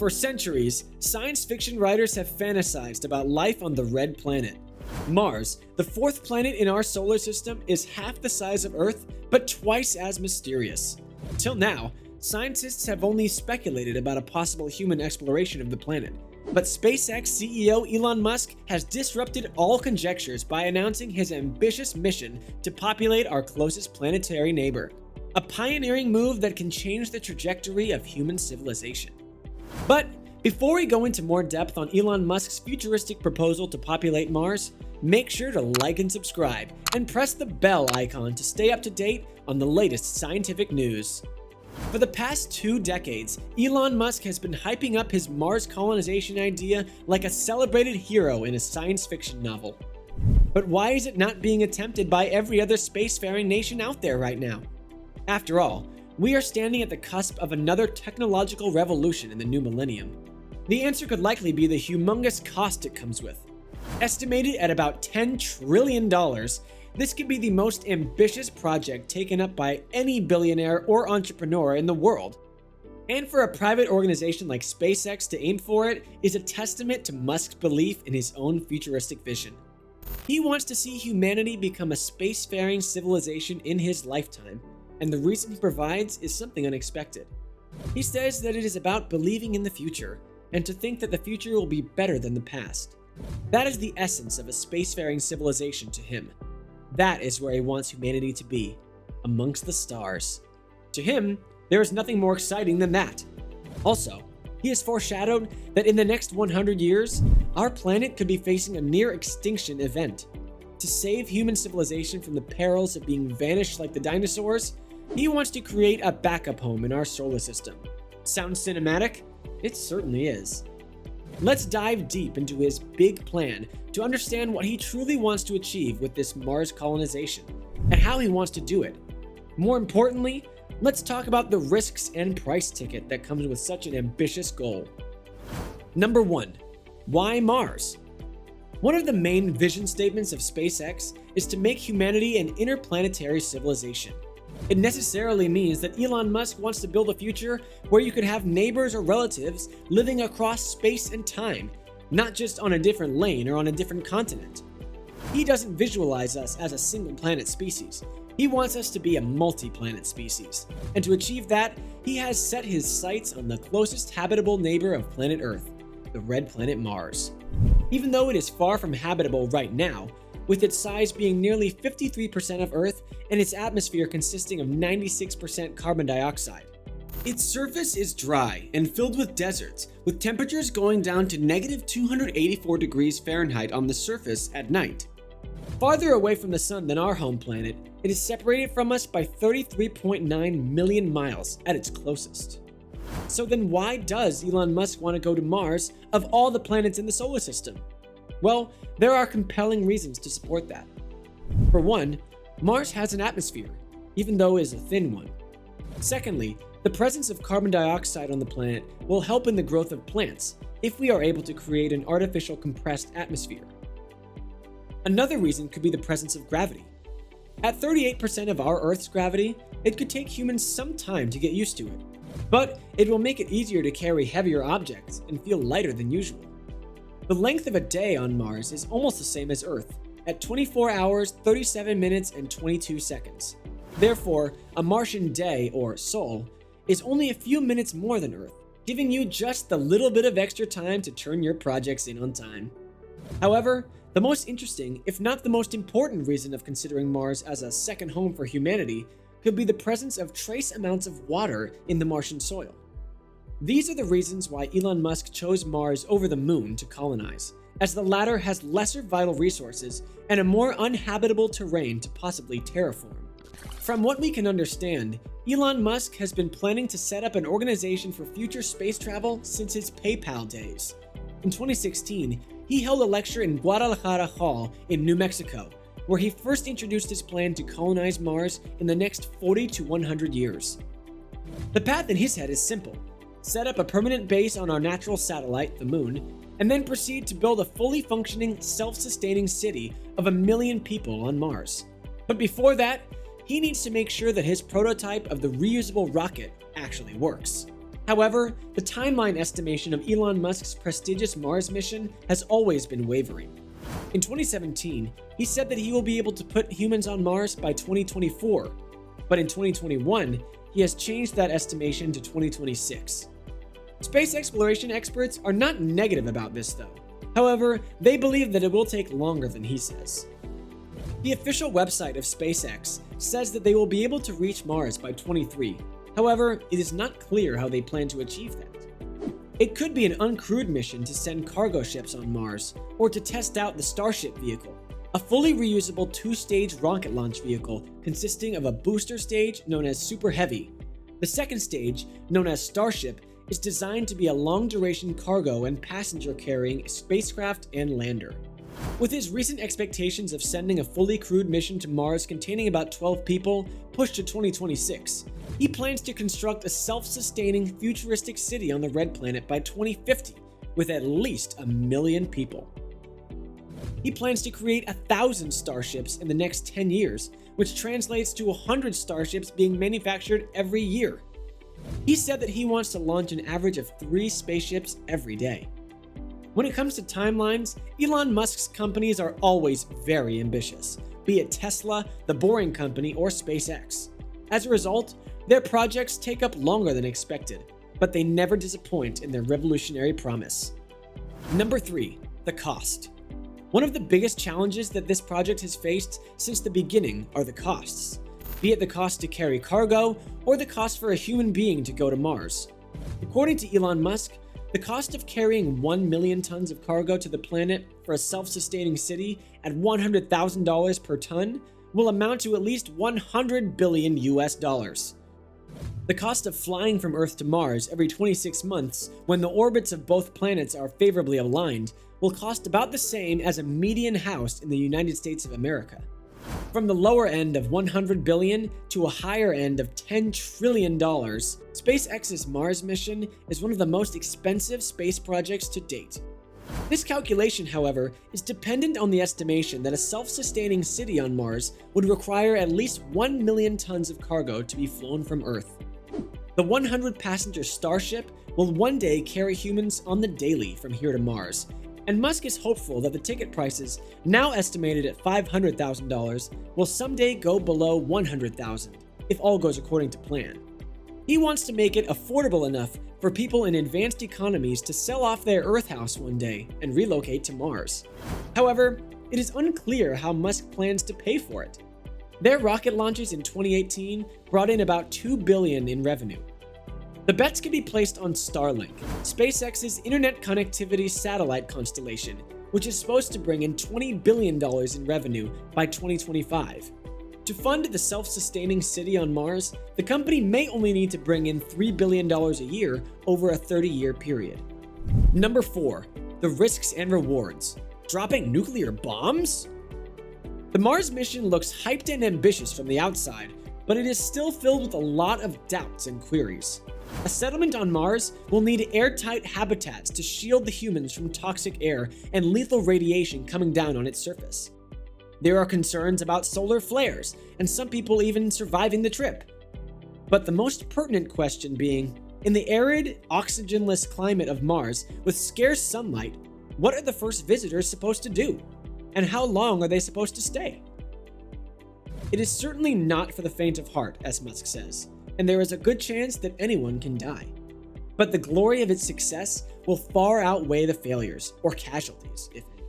For centuries, science fiction writers have fantasized about life on the red planet. Mars, the fourth planet in our solar system, is half the size of Earth, but twice as mysterious. Till now, scientists have only speculated about a possible human exploration of the planet. But SpaceX CEO Elon Musk has disrupted all conjectures by announcing his ambitious mission to populate our closest planetary neighbor. A pioneering move that can change the trajectory of human civilization. But before we go into more depth on Elon Musk's futuristic proposal to populate Mars, make sure to like and subscribe, and press the bell icon to stay up to date on the latest scientific news. For the past 2 decades, Elon Musk has been hyping up his Mars colonization idea like a celebrated hero in a science fiction novel. But why is it not being attempted by every other spacefaring nation out there right now? After all, we are standing at the cusp of another technological revolution in the new millennium. The answer could likely be the humongous cost it comes with. Estimated at about $10 trillion, this could be the most ambitious project taken up by any billionaire or entrepreneur in the world. And for a private organization like SpaceX to aim for it is a testament to Musk's belief in his own futuristic vision. He wants to see humanity become a spacefaring civilization in his lifetime, and the reason he provides is something unexpected. He says that it is about believing in the future, and to think that the future will be better than the past. That is the essence of a spacefaring civilization to him. That is where he wants humanity to be, amongst the stars. To him, there is nothing more exciting than that. Also, he has foreshadowed that in the next 100 years, our planet could be facing a near extinction event. To save human civilization from the perils of being vanished like the dinosaurs, he wants to create a backup home in our solar system. Sounds cinematic? It certainly is. Let's dive deep into his big plan to understand what he truly wants to achieve with this Mars colonization, and how he wants to do it. More importantly, let's talk about the risks and price ticket that comes with such an ambitious goal. Number 1. Why Mars? One of the main vision statements of SpaceX is to make humanity an interplanetary civilization. It necessarily means that Elon Musk wants to build a future where you could have neighbors or relatives living across space and time, not just on a different lane or on a different continent. He doesn't visualize us as a single planet species. He wants us to be a multi-planet species, and to achieve that, he has set his sights on the closest habitable neighbor of planet Earth, the red planet Mars. Even though it is far from habitable right now, with its size being nearly 53% of Earth and its atmosphere consisting of 96% carbon dioxide. Its surface is dry and filled with deserts, with temperatures going down to -284 degrees Fahrenheit on the surface at night. Farther away from the sun than our home planet, it is separated from us by 33.9 million miles at its closest. So then why does Elon Musk want to go to Mars of all the planets in the solar system? Well, there are compelling reasons to support that. For one, Mars has an atmosphere, even though it is a thin one. Secondly, the presence of carbon dioxide on the planet will help in the growth of plants if we are able to create an artificial compressed atmosphere. Another reason could be the presence of gravity. At 38% of our Earth's gravity, it could take humans some time to get used to it, but it will make it easier to carry heavier objects and feel lighter than usual. The length of a day on Mars is almost the same as Earth, at 24 hours, 37 minutes, and 22 seconds. Therefore, a Martian day, or sol, is only a few minutes more than Earth, giving you just the little bit of extra time to turn your projects in on time. However, the most interesting, if not the most important reason of considering Mars as a second home for humanity could be the presence of trace amounts of water in the Martian soil. These are the reasons why Elon Musk chose Mars over the Moon to colonize, as the latter has lesser vital resources and a more uninhabitable terrain to possibly terraform. From what we can understand, Elon Musk has been planning to set up an organization for future space travel since his PayPal days. In 2016, he held a lecture in Guadalajara Hall in New Mexico, where he first introduced his plan to colonize Mars in the next 40 to 100 years. The path in his head is simple. Set up a permanent base on our natural satellite, the Moon, and then proceed to build a fully functioning, self-sustaining city of 1 million people on Mars. But before that, he needs to make sure that his prototype of the reusable rocket actually works. However, the timeline estimation of Elon Musk's prestigious Mars mission has always been wavering. In 2017, he said that he will be able to put humans on Mars by 2024, but in 2021, he has changed that estimation to 2026. Space exploration experts are not negative about this though. However, they believe that it will take longer than he says. The official website of SpaceX says that they will be able to reach Mars by 2023. However, it is not clear how they plan to achieve that. It could be an uncrewed mission to send cargo ships on Mars, or to test out the Starship vehicle, a fully reusable two-stage rocket launch vehicle consisting of a booster stage known as Super Heavy. The second stage, known as Starship, is designed to be a long-duration cargo and passenger-carrying spacecraft and lander. With his recent expectations of sending a fully crewed mission to Mars containing about 12 people pushed to 2026, he plans to construct a self-sustaining futuristic city on the Red Planet by 2050 with at least 1 million people. He plans to create 1,000 starships in the next 10 years, which translates to 100 starships being manufactured every year. He said that he wants to launch an average of 3 spaceships every day. When it comes to timelines, Elon Musk's companies are always very ambitious, be it Tesla, The Boring Company, or SpaceX. As a result, their projects take up longer than expected, but they never disappoint in their revolutionary promise. Number 3. The cost. One of the biggest challenges that this project has faced since the beginning are the costs, be it the cost to carry cargo or the cost for a human being to go to Mars. According to Elon Musk, the cost of carrying 1 million tons of cargo to the planet for a self-sustaining city at $100,000 per ton will amount to at least $100 billion US. The cost of flying from Earth to Mars every 26 months, when the orbits of both planets are favorably aligned, will cost about the same as a median house in the United States of America. From the lower end of $100 billion to a higher end of $10 trillion, SpaceX's Mars mission is one of the most expensive space projects to date. This calculation, however, is dependent on the estimation that a self-sustaining city on Mars would require at least 1 million tons of cargo to be flown from Earth. The 100-passenger Starship will one day carry humans on the daily from here to Mars, and Musk is hopeful that the ticket prices, now estimated at $500,000, will someday go below $100,000, if all goes according to plan. He wants to make it affordable enough for people in advanced economies to sell off their Earth house one day and relocate to Mars. However, it is unclear how Musk plans to pay for it. Their rocket launches in 2018 brought in about $2 billion in revenue. The bets can be placed on Starlink, SpaceX's internet connectivity satellite constellation, which is supposed to bring in $20 billion in revenue by 2025. To fund the self-sustaining city on Mars, the company may only need to bring in $3 billion a year over a 30-year period. Number 4. The risks and rewards. Dropping nuclear bombs? The Mars mission looks hyped and ambitious from the outside, but it is still filled with a lot of doubts and queries. A settlement on Mars will need airtight habitats to shield the humans from toxic air and lethal radiation coming down on its surface. There are concerns about solar flares, and some people even surviving the trip. But the most pertinent question being, in the arid, oxygenless climate of Mars with scarce sunlight, what are the first visitors supposed to do? And how long are they supposed to stay? It is certainly not for the faint of heart, as Musk says, and there is a good chance that anyone can die. But the glory of its success will far outweigh the failures, or casualties, if any.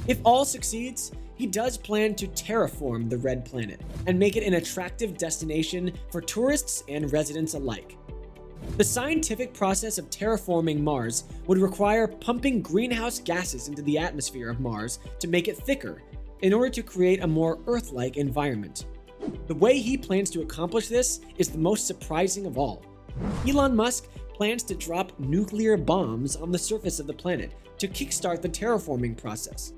If all succeeds, he does plan to terraform the Red Planet and make it an attractive destination for tourists and residents alike. The scientific process of terraforming Mars would require pumping greenhouse gases into the atmosphere of Mars to make it thicker in order to create a more Earth-like environment. The way he plans to accomplish this is the most surprising of all. Elon Musk plans to drop nuclear bombs on the surface of the planet to kickstart the terraforming process.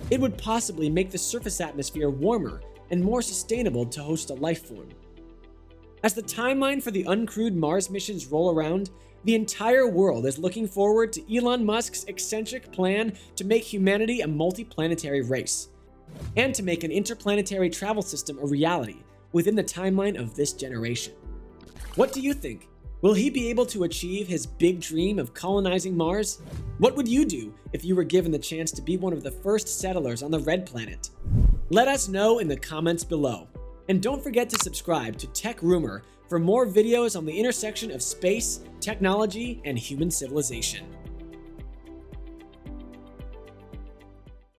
It would possibly make the surface atmosphere warmer and more sustainable to host a life form. As the timeline for the uncrewed Mars missions roll around, the entire world is looking forward to Elon Musk's eccentric plan to make humanity a multi-planetary race, and to make an interplanetary travel system a reality within the timeline of this generation. What do you think? Will he be able to achieve his big dream of colonizing Mars? What would you do if you were given the chance to be one of the first settlers on the Red Planet? Let us know in the comments below. And don't forget to subscribe to Tech Rumor for more videos on the intersection of space, technology, and human civilization.